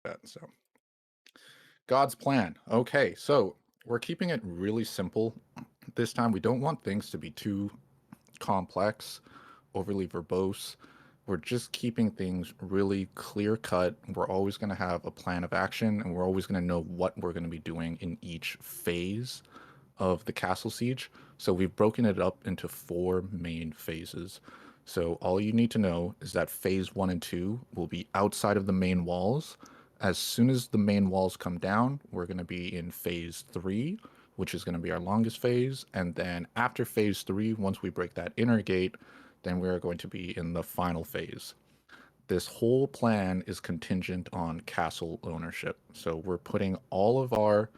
that. So God's plan. Okay, so we're keeping it really simple this time. We don't want things to be too complex, overly verbose. We're just keeping things really clear cut. We're always going to have a plan of action, and we're always going to know what we're going to be doing in each phase of the castle siege. So we've broken it up into four main phases. So all you need to know is that phase one and two will be outside of the main walls. As soon as the main walls come down, we're going to be in phase three, which is going to be our longest phase. And then after phase three, once we break that inner gate, then we are going to be in the final phase. This whole plan is contingent on castle ownership. So we're putting all of our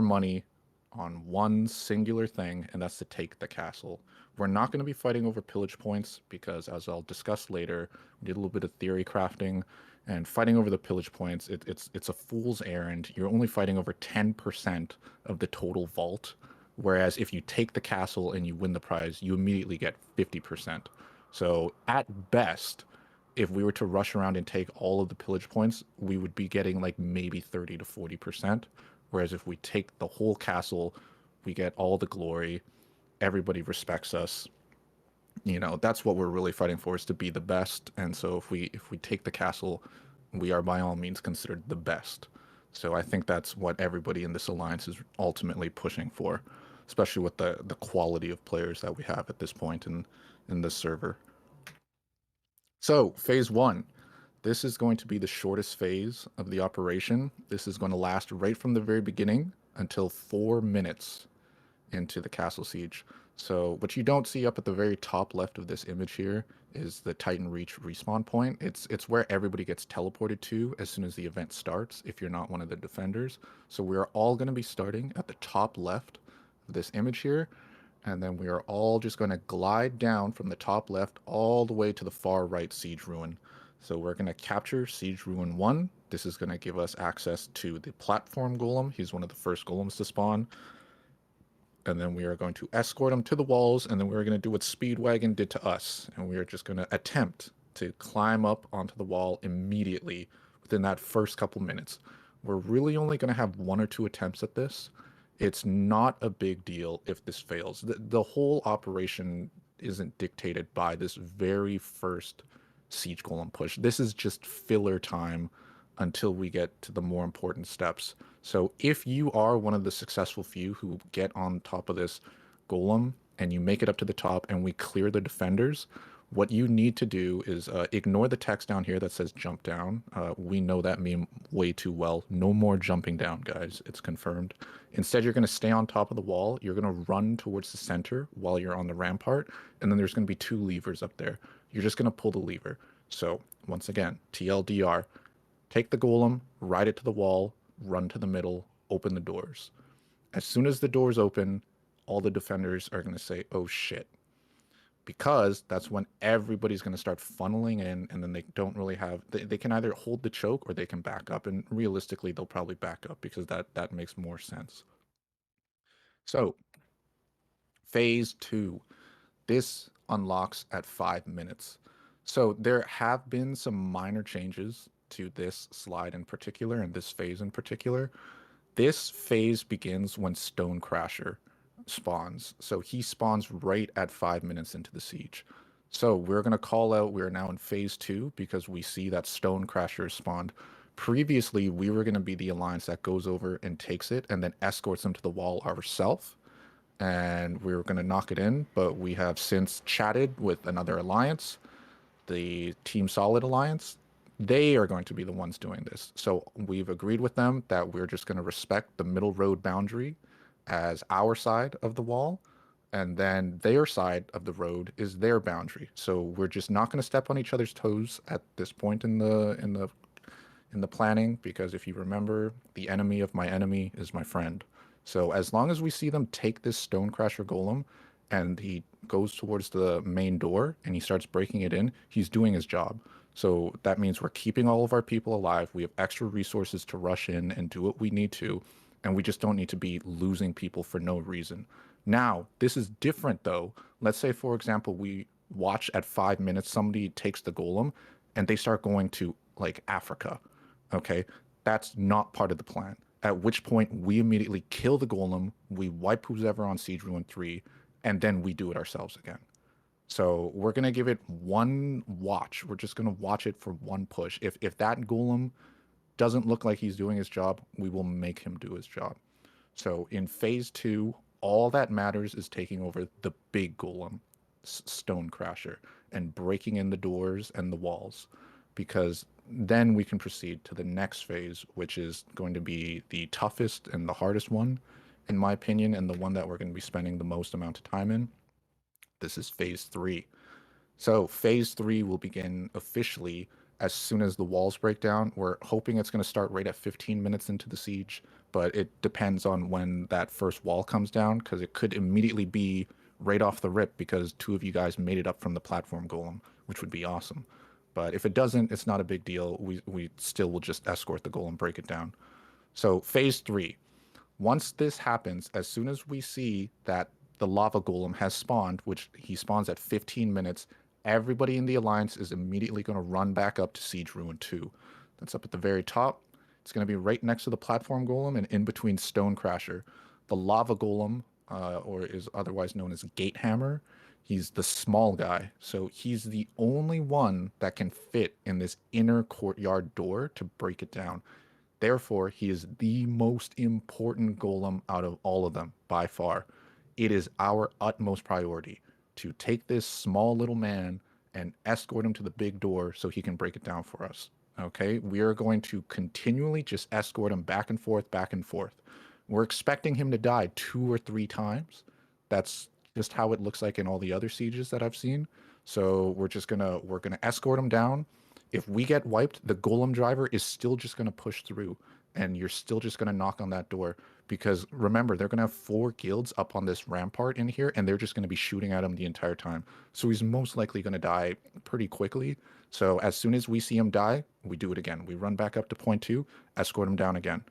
money on one singular thing, and that's to take the castle. We're not going to be fighting over pillage points because, as I'll discuss later, we did a little bit of theory crafting, and fighting over the pillage points, it's a fool's errand. You're only fighting over 10% of the total vault, whereas if you take the castle and you win the prize, you immediately get 50%. So at best, if we were to rush around and take all of the pillage points, we would be getting like maybe 30 to 40%. Whereas if we take the whole castle, we get all the glory. Everybody respects us. That's what we're really fighting for, is to be the best. And so if we take the castle, we are by all means considered the best. So I think that's what everybody in this alliance is ultimately pushing for, especially with the quality of players that we have at this point in this server. So phase one. This is going to be the shortest phase of the operation. This is going to last right from the very beginning until 4 minutes into the castle siege. So what you don't see up at the very top left of this image here is the Titan Reach respawn point. It's where everybody gets teleported to as soon as the event starts if you're not one of the defenders. So we're all going to be starting at the top left of this image here, and then we are all just going to glide down from the top left all the way to the far right siege ruin. So we're going to capture siege ruin 1. This is going to give us access to the platform golem. He's one of the first golems to spawn. And then we are going to escort him to the walls, and then we're going to do what Speedwagon did to us. And we are just going to attempt to climb up onto the wall immediately within that first couple minutes. We're really only going to have one or two attempts at this. It's not a big deal if this fails. The whole operation isn't dictated by this very first siege golem push. This is just filler time until we get to the more important steps. So if you are one of the successful few who get on top of this golem and you make it up to the top and we clear the defenders, what you need to do is ignore the text down here that says jump down. We know that meme way too well. No more jumping down, guys. It's confirmed. Instead, you're going to stay on top of the wall. You're going to run towards the center while you're on the rampart. And then there's going to be two levers up there. You're just going to pull the lever. So once again, TLDR, take the golem, ride it to the wall, run to the middle, open the doors. As soon as the doors open, all the defenders are going to say, oh shit. Because that's when everybody's going to start funneling in, and then they don't really have, they can either hold the choke or they can back up. And realistically, they'll probably back up because that makes more sense. So, phase two, this unlocks at 5 minutes. So there have been some minor changes to this slide in particular and this phase in particular. This phase begins when Stone Crasher spawns. So he spawns right at 5 minutes into the siege. So we're going to call out, we're now in phase two because we see that Stone Crasher is spawned. Previously, we were going to be the alliance that goes over and takes it and then escorts them to the wall ourselves. And we were going to knock it in, but we have since chatted with another alliance, the Team Solid Alliance. They are going to be the ones doing this. So we've agreed with them that we're just going to respect the middle road boundary as our side of the wall, and then their side of the road is their boundary. So we're just not going to step on each other's toes at this point in the planning, because if you remember, the enemy of my enemy is my friend. So as long as we see them take this Stonecrasher golem and he goes towards the main door and he starts breaking it in, he's doing his job. So that means we're keeping all of our people alive. We have extra resources to rush in and do what we need to, and we just don't need to be losing people for no reason. Now, this is different though. Let's say, for example, we watch at 5 minutes, somebody takes the golem and they start going to like Africa. Okay, that's not part of the plan. At which point we immediately kill the golem, we wipe who's ever on Siege Ruin 3, and then we do it ourselves again. So we're gonna give it one watch. We're just gonna watch it for one push. If that golem doesn't look like he's doing his job, we will make him do his job. So in phase two, all that matters is taking over the big golem, Stone Crasher, and breaking in the doors and the walls, because then we can proceed to the next phase, which is going to be the toughest and the hardest one, in my opinion, and the one that we're going to be spending the most amount of time in. This is phase three. So phase three will begin officially as soon as the walls break down. We're hoping it's going to start right at 15 minutes into the siege, but it depends on when that first wall comes down because it could immediately be right off the rip because two of you guys made it up from the platform golem, which would be awesome. But if it doesn't, it's not a big deal. We still will just escort the golem, break it down. So phase three. Once this happens, as soon as we see that the lava golem has spawned, which he spawns at 15 minutes, everybody in the alliance is immediately going to run back up to Siege Ruin 2. That's up at the very top. It's going to be right next to the platform golem and in between Stone Crasher. The lava golem, or is otherwise known as Gatehammer, he's the small guy. So he's the only one that can fit in this inner courtyard door to break it down. Therefore, he is the most important golem out of all of them by far. It is our utmost priority to take this small little man and escort him to the big door so he can break it down for us. Okay, we are going to continually just escort him back and forth, back and forth. We're expecting him to die 2 or 3 times. That's just how it looks like in all the other sieges that I've seen. So we're gonna escort him down. If we get wiped, the golem driver is still just gonna push through, and you're still just gonna knock on that door because remember they're gonna have 4 guilds up on this rampart in here, and they're just gonna be shooting at him the entire time. So he's most likely gonna die pretty quickly. So as soon as we see him die, we do it again. We run back up to point two, escort him down again.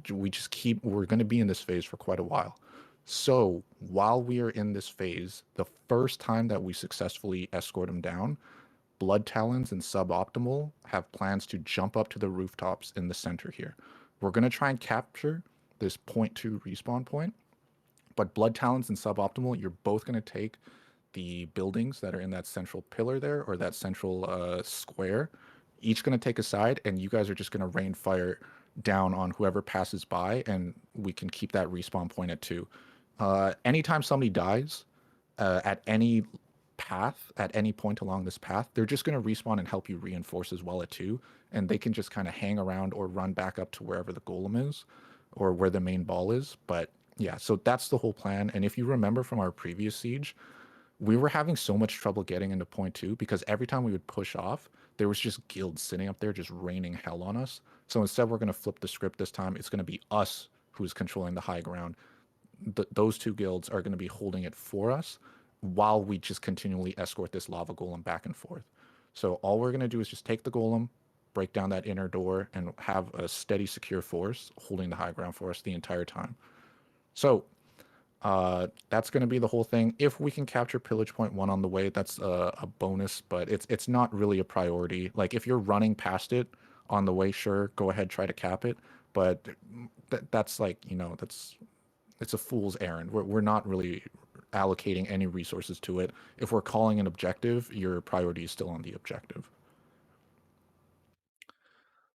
We just keep. We're gonna be in this phase for quite a while. So while we are in this phase, the first time that we successfully escort him down, Blood Talons and Suboptimal have plans to jump up to the rooftops in the center here. We're going to try and capture this point two respawn point, but Blood Talons and Suboptimal, you're both going to take the buildings that are in that central pillar there or that central square. Each going to take a side, and you guys are just going to rain fire down on whoever passes by, and we can keep that respawn point at two. Anytime somebody dies, at any path, at any point along this path, they're just going to respawn and help you reinforce as well at two, and they can just kind of hang around or run back up to wherever the golem is or where the main ball is. But yeah, so that's the whole plan. And if you remember from our previous siege, we were having so much trouble getting into point two because every time we would push off, there was just guilds sitting up there just raining hell on us. So instead, we're going to flip the script this time. It's going to be us who's controlling the high ground. Those 2 guilds are going to be holding it for us while we just continually escort this lava golem back and forth. So all we're going to do is just take the golem, break down that inner door, and have a steady, secure force holding the high ground for us the entire time. So that's going to be the whole thing. If we can capture pillage point one on the way, that's a bonus, but it's not really a priority. Like if you're running past it on the way, sure, go ahead, try to cap it. But that's like, it's a fool's errand. We're not really allocating any resources to it. If we're calling an objective, your priority is still on the objective.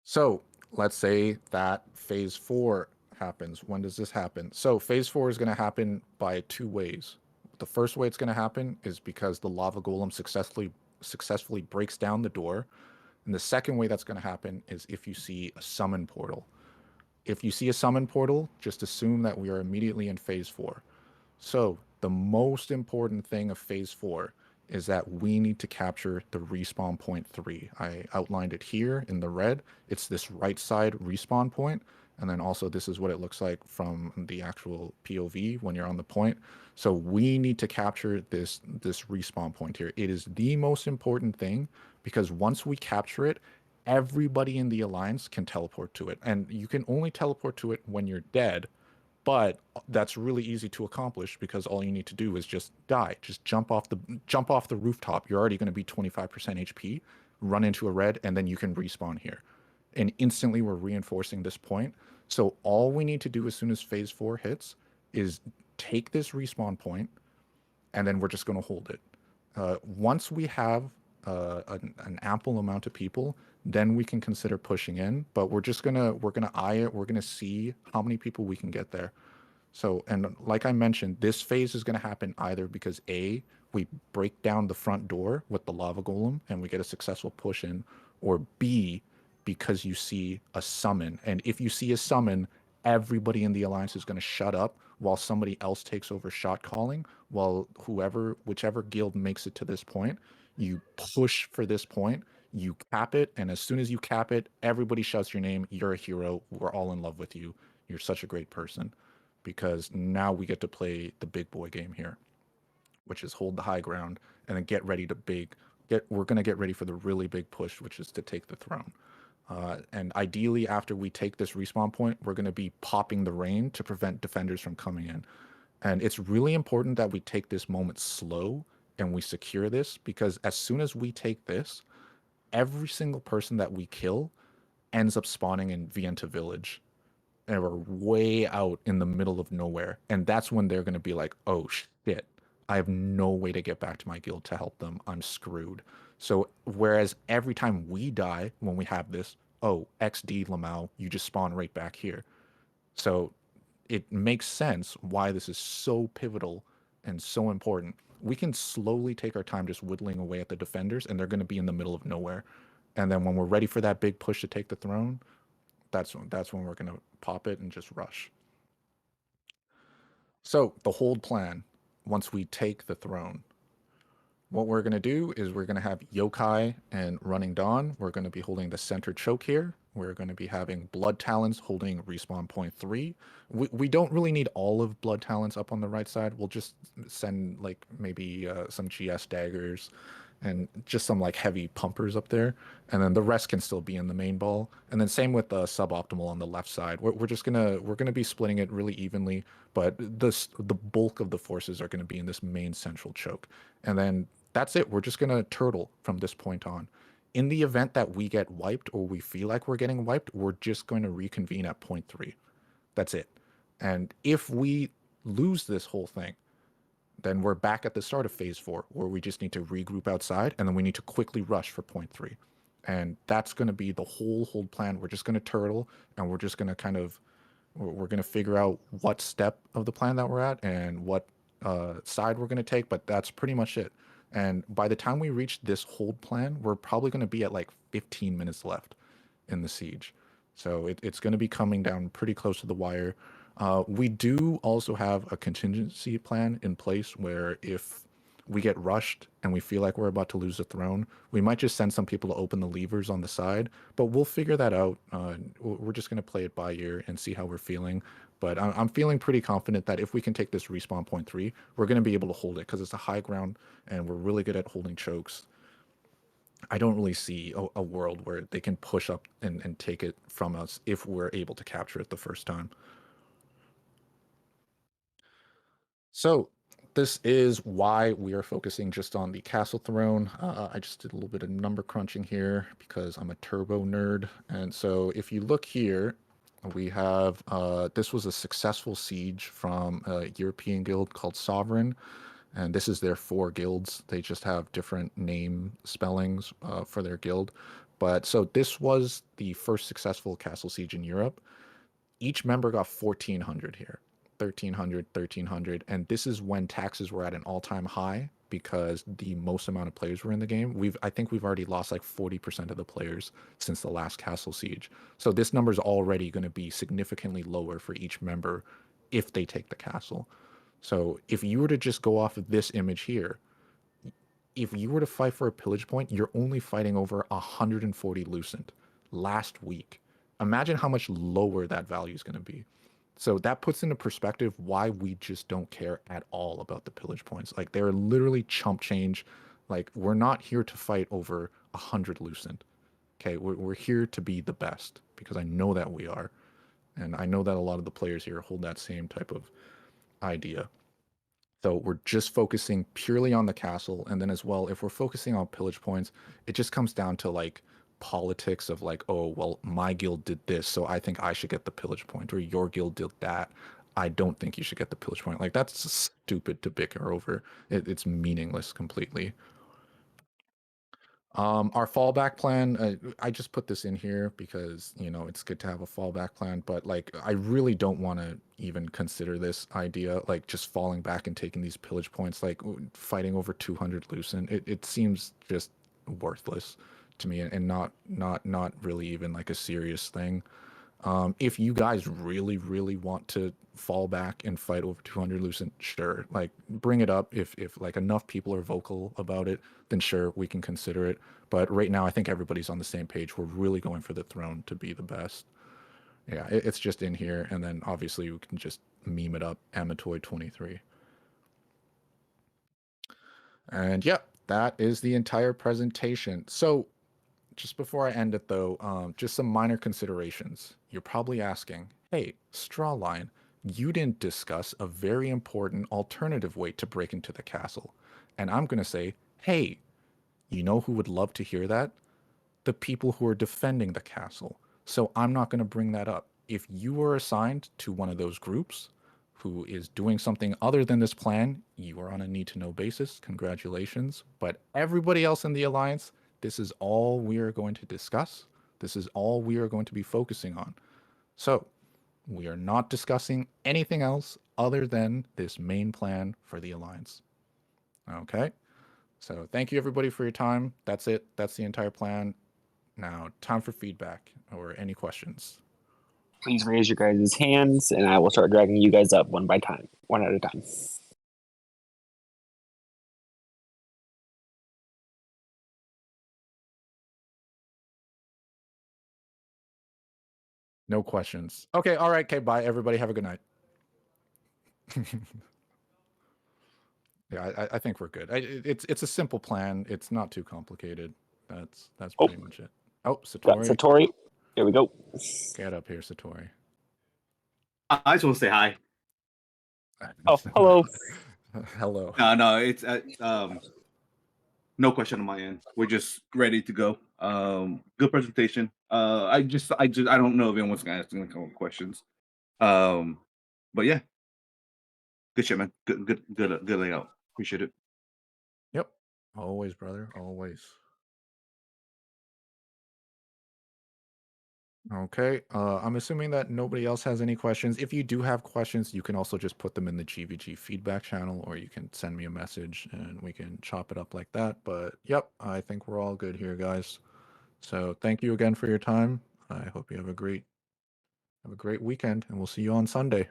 So let's say that phase four happens. When does this happen? So phase four is going to happen by 2 ways. The first way it's going to happen is because the lava golem successfully breaks down the door. And the second way that's going to happen is if you see a summon portal. If you see a summon portal, just assume that we are immediately in phase four. So the most important thing of phase four is that we need to capture the respawn point three. I outlined it here in the red. It's this right side respawn point, and then also this is what it looks like from the actual POV when you're on the point. So we need to capture this respawn point here. It is the most important thing because once we capture it, everybody in the alliance can teleport to it, and you can only teleport to it when you're dead, but that's really easy to accomplish because all you need to do is just die. Just jump off the rooftop. You're already going to be 25% HP, run into a red, and then you can respawn here. and instantly we're reinforcing this point. So all we need to do as soon as phase 4 hits is take this respawn point, and then we're just going to hold it. Once we have an ample amount of people, then we can consider pushing in. But we're gonna eye it. We're gonna see how many people we can get there. So, and like I mentioned, this phase is going to happen either because A, we break down the front door with the lava golem and we get a successful push in, or B, because you see a summon. And if you see a summon, everybody in the alliance is going to shut up while somebody else takes over shot calling. While whichever guild makes it to this point, you push for this point, you cap it, and as soon as you cap it, everybody shouts your name. You're a hero. We're all in love with you. You're such a great person, because now we get to play the big boy game here, which is hold the high ground and then get ready to we're going to get ready for the really big push, which is to take the throne. And ideally, after we take this respawn point, we're going to be popping the rain to prevent defenders from coming in. And it's really important that we take this moment slow and we secure this, because as soon as we take this, every single person that we kill ends up spawning in Vienta village, and we're way out in the middle of nowhere. And that's when they're going to be like, oh shit, I have no way to get back to my guild to help them. I'm screwed. So, whereas every time we die when we have this, oh, XD Lamau, you just spawn right back here. So, it makes sense why this is so pivotal and so important. We can slowly take our time just whittling away at the defenders, and they're going to be in the middle of nowhere. And then when we're ready for that big push to take the throne, that's when we're gonna pop it and just rush. So the hold plan, once we take the throne, what we're gonna do is we're gonna have Yokai and Running Dawn. We're gonna be holding the center choke here. We're going to be having Blood Talons holding respawn point 3. We don't really need all of Blood Talons up on the right side. We'll just send like maybe some GS daggers and just some like heavy pumpers up there, and then the rest can still be in the main ball. And then same with the suboptimal on the left side. We're gonna be splitting it really evenly, but the bulk of the forces are gonna be in this main central choke. And then that's it. We're just gonna turtle from this point on. In the event that we get wiped or we feel like we're getting wiped, we're just going to reconvene at point 3. That's it. And if we lose this whole thing, then we're back at the start of phase 4, where we just need to regroup outside, and then we need to quickly rush for point 3. And that's going to be the whole hold plan. We're just going to turtle, and we're just going to we're going to figure out what step of the plan that we're at and what side we're going to take, but that's pretty much it. And by the time we reach this hold plan, we're probably going to be at like 15 minutes left in the siege. So it's going to be coming down pretty close to the wire. We do also have a contingency plan in place where if we get rushed and we feel like we're about to lose the throne, we might just send some people to open the levers on the side, but we'll figure that out. We're just going to play it by ear and see how we're feeling. But I'm feeling pretty confident that if we can take this respawn point 3, we're going to be able to hold it because it's a high ground and we're really good at holding chokes. I don't really see a world where they can push up and take it from us if we're able to capture it the first time. So this is why we are focusing just on the castle throne. I just did a little bit of number crunching here because I'm a turbo nerd. And so if you look here, we have this was a successful siege from a European guild called Sovereign. And this is their 4 guilds. They just have different name spellings for their guild. But so this was the first successful castle siege in Europe. Each member got 1,400 here. 1,300, 1,300, and this is when taxes were at an all-time high because the most amount of players were in the game. I think we've already lost like 40% of the players since the last castle siege. So this number is already going to be significantly lower for each member if they take the castle. So if you were to just go off of this image here, if you were to fight for a pillage point, you're only fighting over 140 Lucent last week. Imagine how much lower that value is going to be. So that puts into perspective why we just don't care at all about the pillage points. Like they're literally chump change. Like we're not here to fight over 100 Lucent. Okay, we're here to be the best because I know that we are. And I know that a lot of the players here hold that same type of idea. So we're just focusing purely on the castle. And then as well, if we're focusing on pillage points, it just comes down to like politics of like, oh, well, my guild did this, so I think I should get the pillage point, or your guild did that. I don't think you should get the pillage point. Like that's stupid to bicker over. It's meaningless completely. Our fallback plan, I just put this in here because, it's good to have a fallback plan, but like, I really don't want to even consider this idea, like just falling back and taking these pillage points, like fighting over 200 Lucent. It seems just worthless to me and not really even like a serious thing. If you guys really, really want to fall back and fight over 200 Lucent, sure, like bring it up. If like enough people are vocal about it, then sure, we can consider it. But right now, I think everybody's on the same page. We're really going for the throne to be the best. Yeah, it's just in here, and then obviously we can just meme it up, Amatoy 23. And yeah, that is the entire presentation. So just before I end it, though, just some minor considerations. You're probably asking, hey, Strawline, you didn't discuss a very important alternative way to break into the castle. And I'm going to say, hey, you know who would love to hear that? The people who are defending the castle. So I'm not going to bring that up. If you were assigned to one of those groups who is doing something other than this plan, you are on a need to know basis. Congratulations. But everybody else in the alliance, this is all we are going to discuss. This is all we are going to be focusing on. So we are not discussing anything else other than this main plan for the alliance. Okay. So thank you everybody for your time. That's it. That's the entire plan. Now, time for feedback or any questions. Please raise your guys' hands, and I will start dragging you guys up one at a time. No questions. Okay, all right, okay, bye everybody. Have a good night. Yeah, I think we're good. It's a simple plan. It's not too complicated. That's pretty much it. Oh, Got Satori. Satori. Here we go. Get up here, Satori. I just want to say hi. Oh, hello. Hello. No, it's no question on my end. We're just ready to go. Good presentation. I don't know if anyone's gonna ask any questions. But yeah, good shit, man. Good layout. Appreciate it. Yep. Always, brother. Always. Okay. I'm assuming that nobody else has any questions. If you do have questions, you can also just put them in the GVG feedback channel, or you can send me a message and we can chop it up like that. But yep, I think we're all good here, guys. So thank you again for your time. I hope you have a great weekend, and we'll see you on Sunday.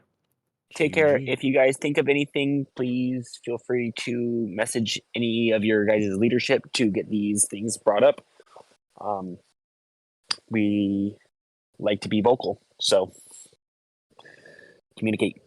Take care. GVG. If you guys think of anything, please feel free to message any of your guys' leadership to get these things brought up. We like to be vocal, so communicate.